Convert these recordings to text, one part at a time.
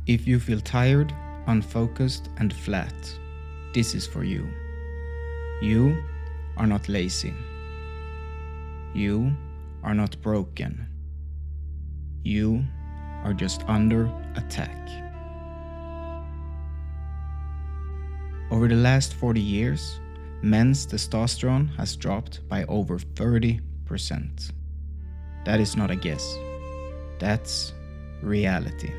If you feel tired, unfocused, and flat, this is for you. You are not lazy. You are not broken. You are just under attack. Over the last 40 years, men's testosterone has dropped by over 30%. That is not a guess. That's reality.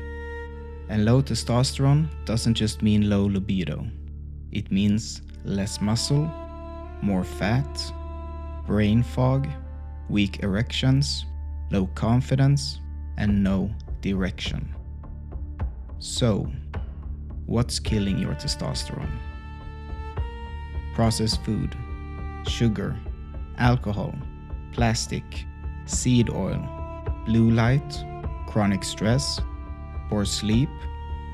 And low testosterone doesn't just mean low libido. It means less muscle, more fat, brain fog, weak erections, low confidence, and no direction. So, what's killing your testosterone? Processed food, sugar, alcohol, plastic, seed oil, blue light, chronic stress, poor sleep,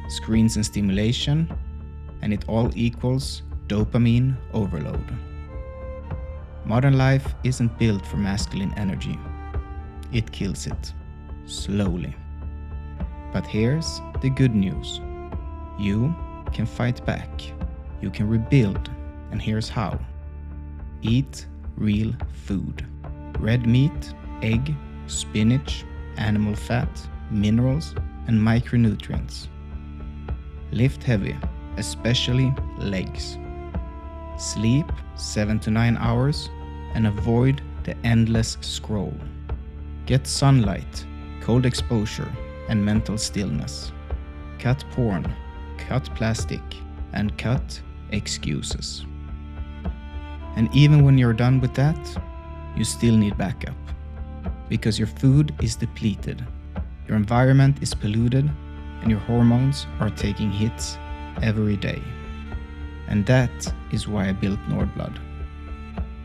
screens and stimulation, and it all equals dopamine overload. Modern life isn't built for masculine energy. It kills it, slowly. But here's the good news. You can fight back. You can rebuild, and here's how. Eat real food. Red meat, egg, spinach, animal fat, minerals, and micronutrients. Lift heavy, especially legs. Sleep 7 to 9 hours and avoid the endless scroll. Get sunlight, cold exposure, and mental stillness. Cut porn, cut plastic, and cut excuses. And even when you're done with that, you still need backup. Because your food is depleted, your environment is polluted, and your hormones are taking hits every day. And that is why I built Nordblood.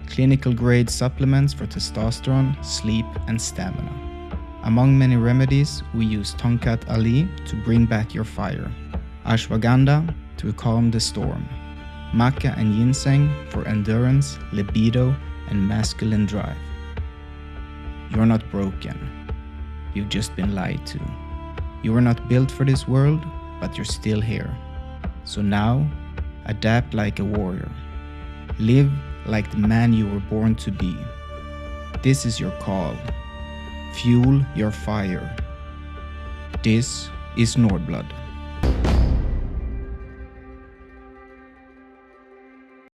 Clinical grade supplements for testosterone, sleep, and stamina. Among many remedies, we use Tongkat Ali to bring back your fire, ashwagandha to calm the storm, maca and ginseng for endurance, libido, and masculine drive. You're not broken. You've just been lied to. You were not built for this world, but you're still here. So now, adapt like a warrior. Live like the man you were born to be. This is your call. Fuel your fire. This is Nordblood.